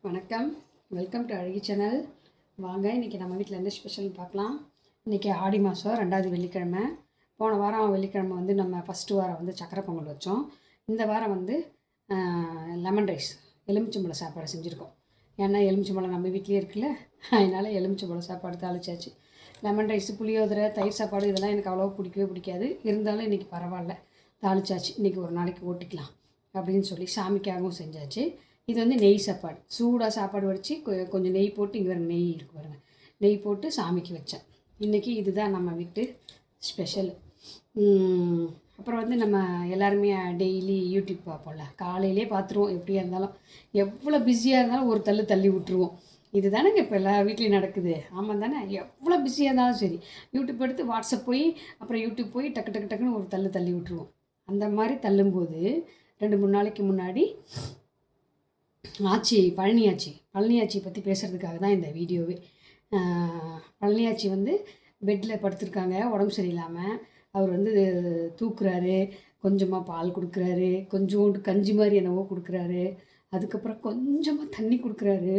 வணக்கம், welcome to அழகி channel. வாங்க, இன்றைக்கி நம்ம வீட்டில் என்ன ஸ்பெஷல்னு பார்க்கலாம். இன்றைக்கி ஆடி மாதம் 2வது வெள்ளிக்கிழமை. போன வாரம் வெள்ளிக்கிழமை வந்து நம்ம ஃபஸ்ட்டு வாரம் வந்து சக்கரை பொங்கல் வச்சோம். இந்த வாரம் வந்து லெமன் ரைஸ், எலுமிச்சம்பழம் சாப்பாடு செஞ்சுருக்கோம். ஏன்னா எலுமிச்சம்பழம் நம்ம வீட்லேயே இருக்குல்ல, அதனால் எலுமிச்சம்பழம் சாப்பாடு தாளிச்சாச்சு. லெமன் ரைஸ், புளியோதரை, தயிர் சாப்பாடு இதெல்லாம் எனக்கு அவ்வளோவா பிடிக்கவே பிடிக்காது. இருந்தாலும் இன்றைக்கி பரவாயில்ல, தாளிச்சாச்சு. இன்றைக்கி ஒரு நாளைக்கு ஓட்டிக்கலாம் அப்படின்னு சொல்லி சாமிக்காகவும் செஞ்சாச்சு. இது வந்து நெய் சாப்பாடு, சூடாக சாப்பாடு வடித்து கொஞ்சம் நெய் போட்டு, இங்கே வேறு நெய் இருக்கு பாருங்கள், நெய் போட்டு சாமிக்கு வச்சேன். இன்றைக்கி இதுதான் நம்ம வீட்டு ஸ்பெஷல். அப்புறம் வந்து நம்ம எல்லாருமே டெய்லி யூடியூப் பார்ப்போம்ல, காலையிலே பார்த்துருவோம். எப்படியா இருந்தாலும், எவ்வளோ பிஸியாக இருந்தாலும் ஒரு தள்ளி விட்டுருவோம். இது தானேங்க இப்போ எல்லா வீட்லேயும் நடக்குது. ஆமாம் தானே? எவ்வளோ பிஸியாக இருந்தாலும் சரி, யூடியூப் எடுத்து வாட்ஸ்அப் போய் அப்புறம் யூடியூப் போய் டக்குன்னு ஒரு தள்ளி விட்டுருவோம். அந்த மாதிரி தள்ளும்போது 2-3 நாளைக்கு முன்னாடி பழனி ஆச்சி பற்றி பேசுகிறதுக்காக தான் இந்த வீடியோவே. பழனி ஆச்சி வந்து பெட்டில் படுத்திருக்காங்க, உடம்பு சரியில்லாமல். அவர் வந்து தூக்குறாரு, கொஞ்சமாக பால் கொடுக்குறாரு, கொஞ்சோண்டு கஞ்சி மாதிரி என்னவோ கொடுக்குறாரு, அதுக்கப்புறம் கொஞ்சமாக தண்ணி கொடுக்குறாரு.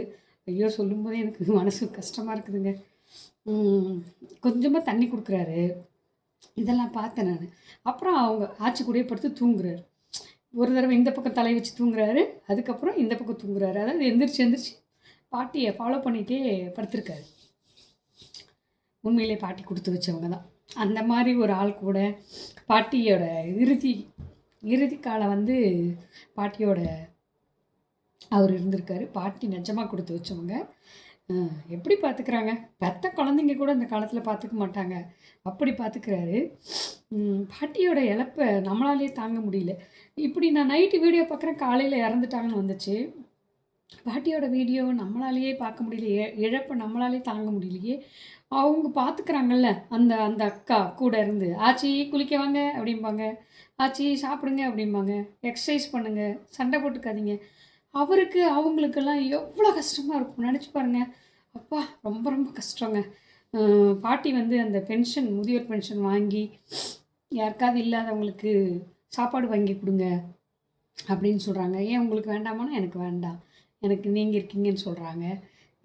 ஐயோ, சொல்லும்போதே எனக்கு மனசு கஷ்டமாக இருக்குதுங்க. கொஞ்சமாக தண்ணி கொடுக்குறாரு. இதெல்லாம் பார்த்தேன் நான். அப்புறம் அவங்க ஆச்சி கூடயே படுத்து தூங்குறாரு. ஒரு தடவை இந்த பக்கம் தலை வச்சு தூங்குறாரு, அதுக்கப்புறம் இந்த பக்கம் தூங்குறாரு. அதாவது எந்திரிச்சு பாட்டியை ஃபாலோ பண்ணிகிட்டே படுத்திருக்காரு. உண்மையிலே பாட்டி கொடுத்து வச்சவங்க தான். அந்த மாதிரி ஒரு ஆள் கூட பாட்டியோட இறுதி காலம் வந்து பாட்டியோட அவர் இருந்திருக்காரு. பாட்டி நிஜமாக கொடுத்து வச்சவங்க. எப்படி பார்த்துக்கிறாங்க, பெத்த குழந்தைங்க கூட இந்த காலத்தில் பார்த்துக்க மாட்டாங்க, அப்படி பார்த்துக்கிறாரு. பாட்டியோட இழப்பை நம்மளாலேயே தாங்க முடியல. இப்படி நான் நைட்டு வீடியோ பார்க்குறேன், காலையில் இறந்துட்டாங்கன்னு வந்துச்சு. பாட்டியோட வீடியோ நம்மளாலேயே பார்க்க முடியலையே, இழப்பை நம்மளாலே தாங்க முடியலையே. அவங்க பார்த்துக்கிறாங்கல்ல, அந்த அந்த அக்கா கூட இருந்து, ஆச்சி குளிக்க வாங்க அப்படிம்பாங்க, ஆச்சி சாப்பிடுங்க அப்படிம்பாங்க, எக்ஸசைஸ் பண்ணுங்கள், சண்டை போட்டுக்காதீங்க. அவங்களுக்கெல்லாம் எவ்வளோ கஷ்டமாக இருக்கும் நினச்சி பாருங்கள். அப்பா, ரொம்ப ரொம்ப கஷ்டங்க. பாட்டி வந்து அந்த பென்ஷன், முதியோர் பென்ஷன் வாங்கி யாருக்காவது இல்லாதவங்களுக்கு சாப்பாடு வாங்கி கொடுங்க அப்படின்னு சொல்கிறாங்க. ஏன் உங்களுக்கு வேண்டாமான்னா, எனக்கு வேண்டாம், எனக்கு நீங்கள் இருக்கீங்கன்னு சொல்கிறாங்க.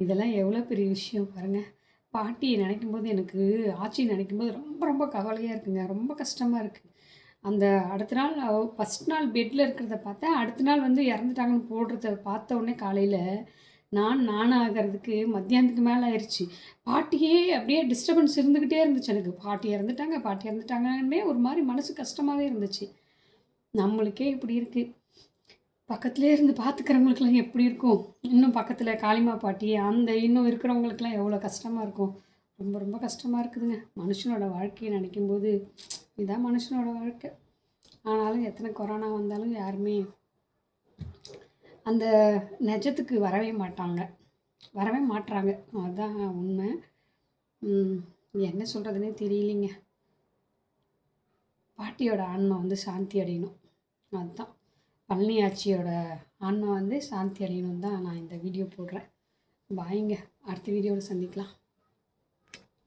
இதெல்லாம் எவ்வளோ பெரிய விஷயம் பாருங்கள். பாட்டியை நினைக்கும்போது, எனக்கு ஆட்சி நினைக்கும்போது ரொம்ப ரொம்ப கவலையாக இருக்குங்க, ரொம்ப கஷ்டமாக இருக்குது. அந்த அடுத்த நாள் ஃபஸ்ட் நாள் பெட்டில் இருக்கிறத பார்த்தேன், அடுத்த நாள் வந்து இறந்துட்டாங்கன்னு போடுறத பார்த்த உடனே காலையில் நானாகிறதுக்கு மத்தியானத்துக்கு மேலே ஆயிடுச்சு. பாட்டியே அப்படியே டிஸ்டர்பன்ஸ் இருந்துக்கிட்டே இருந்துச்சு எனக்கு. பாட்டி இறந்துட்டாங்கன்னே ஒரு மாதிரி மனசு கஷ்டமாகவே இருந்துச்சு. நம்மளுக்கே இப்படி இருக்குது, பக்கத்துலேயே இருந்து பார்த்துக்கிறவங்களுக்குலாம் எப்படி இருக்கும்? இன்னும் பக்கத்தில் காளிமா பாட்டி இன்னும் இருக்கிறவங்களுக்குலாம் எவ்வளோ கஷ்டமாக இருக்கும். ரொம்ப ரொம்ப கஷ்டமாக இருக்குதுங்க. மனுஷனோட வாழ்க்கையை நினைக்கும்போது இதுதான் மனுஷனோட வாழ்க்கை. ஆனாலும் எத்தனை கொரோனா வந்தாலும் யாருமே அந்த நிஜத்துக்கு வரவே மாட்டுறாங்க. அதுதான் உண்மை. என்ன சொல்கிறதுனே தெரியலிங்க. பாட்டியோட ஆன்மா வந்து சாந்தி அடையணும், அதுதான். பழனி ஆச்சியோட ஆன்மா வந்து சாந்தி அடையணும் தான் நான் இந்த வீடியோ போடுறேன். பாய்ங்க, அடுத்த வீடியோவில் சந்திக்கலாம்.